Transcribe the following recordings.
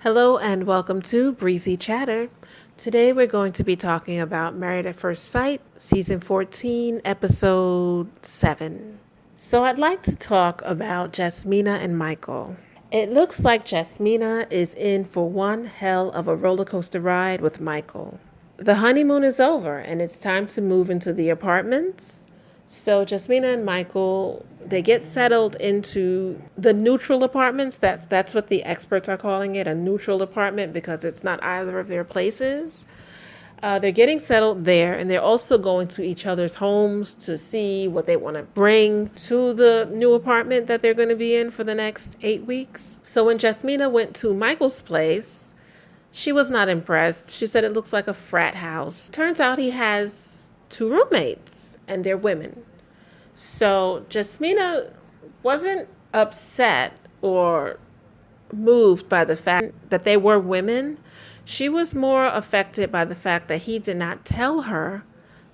Hello and welcome to Breezy Chatter. Today we're going to be talking about Married at First Sight, Season 14, Episode 7. So I'd like to talk about Jasmina and Michael. It looks like Jasmina is in for one hell of a roller coaster ride with Michael. The honeymoon is over and it's time to move into the apartments. So Jasmina and Michael, they get settled into the neutral apartments. That's what the experts are calling it, a neutral apartment, because it's not either of their places. They're getting settled there, and they're also going to each other's homes to see what they want to bring to the new apartment that they're going to be in for the next 8 weeks. So when Jasmina went to Michael's place, she was not impressed. She said it looks like a frat house. Turns out he has two roommates and they're women. So Jasmina wasn't upset or moved by the fact that they were women. She was more affected by the fact that he did not tell her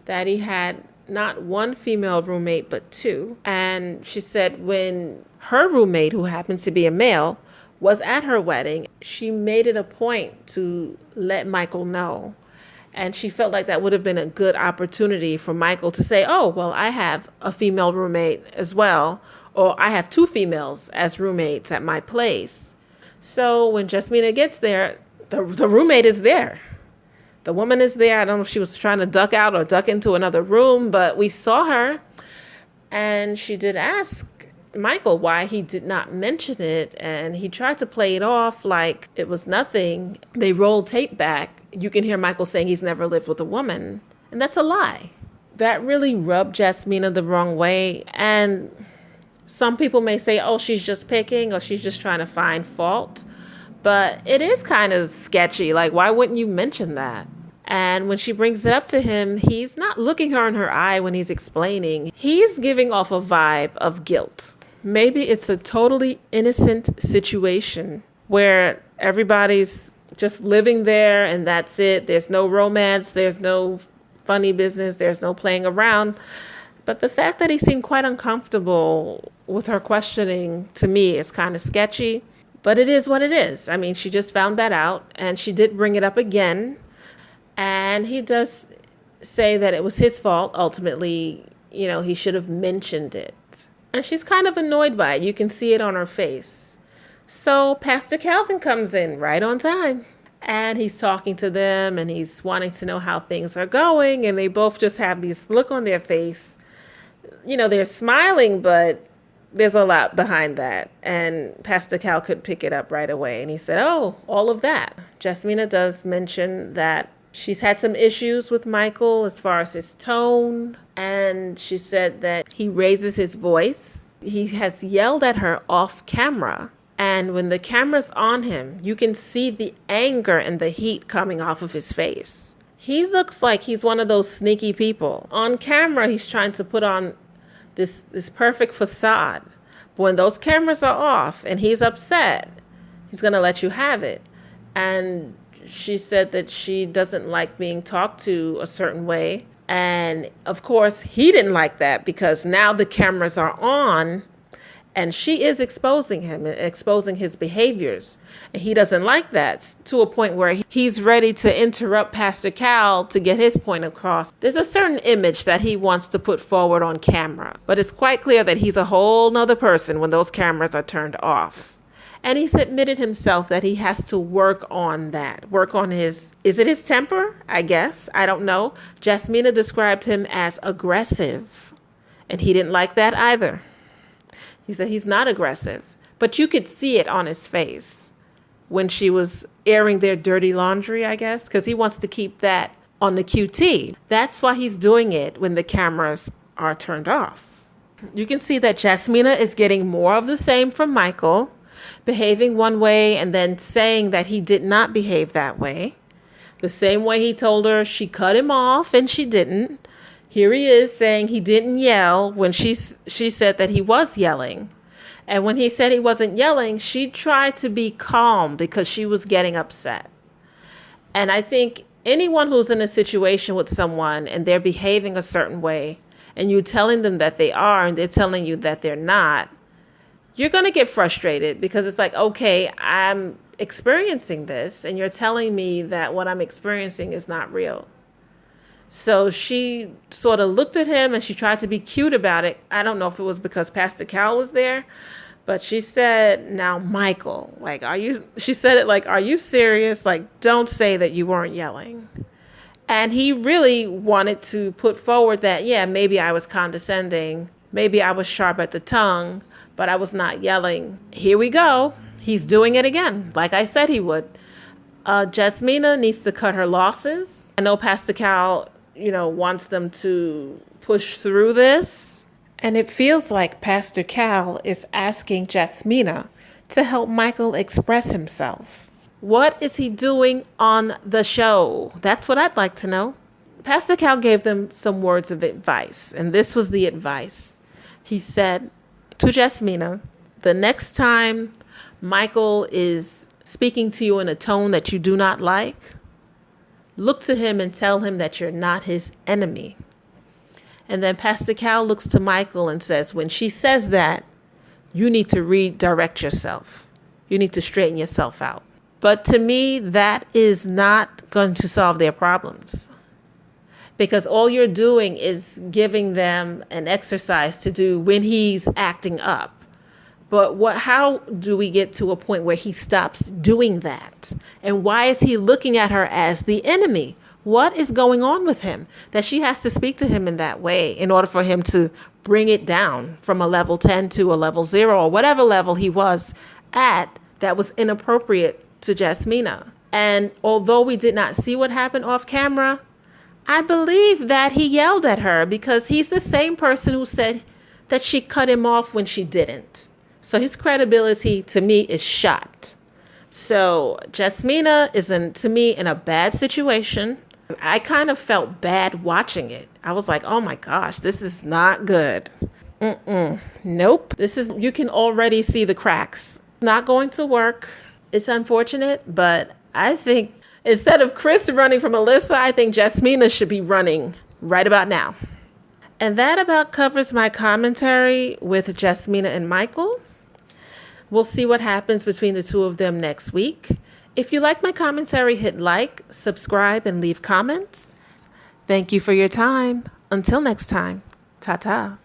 that he had not one female roommate but two. And she said when her roommate, who happens to be a male, was at her wedding, she made it a point to let Michael know. And she felt like that would have been a good opportunity for Michael to say, oh, well, I have a female roommate as well, or I have two females as roommates at my place. So when Jasmina gets there, the roommate is there. The woman is there. I don't know if she was trying to duck out or duck into another room, but we saw her. And she did ask Michael why he did not mention it, and he tried to play it off like it was nothing. They rolled tape back. You can hear Michael saying he's never lived with a woman, and that's a lie. That really rubbed Jasmina the wrong way, and some people may say, oh, she's just picking or she's just trying to find fault, but it is kind of sketchy. Like, why wouldn't you mention that? And when she brings it up to him, he's not looking her in her eye when he's explaining. He's giving off a vibe of guilt. Maybe it's a totally innocent situation where everybody's just living there and that's it. There's no romance. There's no funny business. There's no playing around. But the fact that he seemed quite uncomfortable with her questioning, to me, is kind of sketchy. But it is what it is. I mean, she just found that out, and she did bring it up again. And he does say that it was his fault. Ultimately, he should have mentioned it. And she's kind of annoyed by it. You can see it on her face. So Pastor Calvin comes in right on time. And he's talking to them and he's wanting to know how things are going. And they both just have this look on their face. They're smiling, but there's a lot behind that. And Pastor Cal could pick it up right away. And he said, oh, all of that. Jasmina does mention that she's had some issues with Michael as far as his tone. And she said that he raises his voice. He has yelled at her off camera. And when the camera's on him, you can see the anger and the heat coming off of his face. He looks like he's one of those sneaky people. On camera, he's trying to put on this perfect facade. But when those cameras are off and he's upset, he's going to let you have it. And she said that she doesn't like being talked to a certain way. And of course, he didn't like that because now the cameras are on and she is exposing him and exposing his behaviors. And he doesn't like that, to a point where he's ready to interrupt Pastor Cal to get his point across. There's a certain image that he wants to put forward on camera, but it's quite clear that he's a whole nother person when those cameras are turned off. And he's admitted himself that he has to work on that, work on is it his temper? I guess. I don't know. Jasmina described him as aggressive, and he didn't like that either. He said he's not aggressive, but you could see it on his face when she was airing their dirty laundry, I guess, because he wants to keep that on the QT. That's why he's doing it when the cameras are turned off. You can see that Jasmina is getting more of the same from Michael, behaving one way and then saying that he did not behave that way. The same way he told her she cut him off and she didn't. Here he is saying he didn't yell when she said that he was yelling. And when he said he wasn't yelling, she tried to be calm because she was getting upset. And I think anyone who's in a situation with someone and they're behaving a certain way and you're telling them that they are and they're telling you that they're not, you're going to get frustrated because it's like, okay, I'm experiencing this, and you're telling me that what I'm experiencing is not real. So she sort of looked at him and she tried to be cute about it. I don't know if it was because Pastor Cal was there, but she said, now, Michael, like, she said it like, are you serious? Like, don't say that you weren't yelling. And he really wanted to put forward that, yeah, maybe I was condescending. Maybe I was sharp at the tongue, but I was not yelling. Here we go. He's doing it again, like I said he would. Jasmina needs to cut her losses. I know Pastor Cal, wants them to push through this. And it feels like Pastor Cal is asking Jasmina to help Michael express himself. What is he doing on the show? That's what I'd like to know. Pastor Cal gave them some words of advice, and this was the advice. He said to Jasmina, the next time Michael is speaking to you in a tone that you do not like, look to him and tell him that you're not his enemy. And then Pastor Cal looks to Michael and says, when she says that, you need to redirect yourself. You need to straighten yourself out. But to me, that is not going to solve their problems. Because all you're doing is giving them an exercise to do when he's acting up. But how do we get to a point where he stops doing that? And why is he looking at her as the enemy? What is going on with him that she has to speak to him in that way in order for him to bring it down from a level 10 to a level 0 or whatever level he was at that was inappropriate to Jasmina? And although we did not see what happened off camera, I believe that he yelled at her because he's the same person who said that she cut him off when she didn't. So his credibility, to me, is shot. So Jasmina is, to me, in a bad situation. I kind of felt bad watching it. I was like, oh my gosh, this is not good. Nope. You can already see the cracks. Not going to work. It's unfortunate, but I think instead of Chris running from Alyssa, I think Jasmina should be running right about now. And that about covers my commentary with Jasmina and Michael. We'll see what happens between the two of them next week. If you like my commentary, hit like, subscribe, and leave comments. Thank you for your time. Until next time, ta-ta.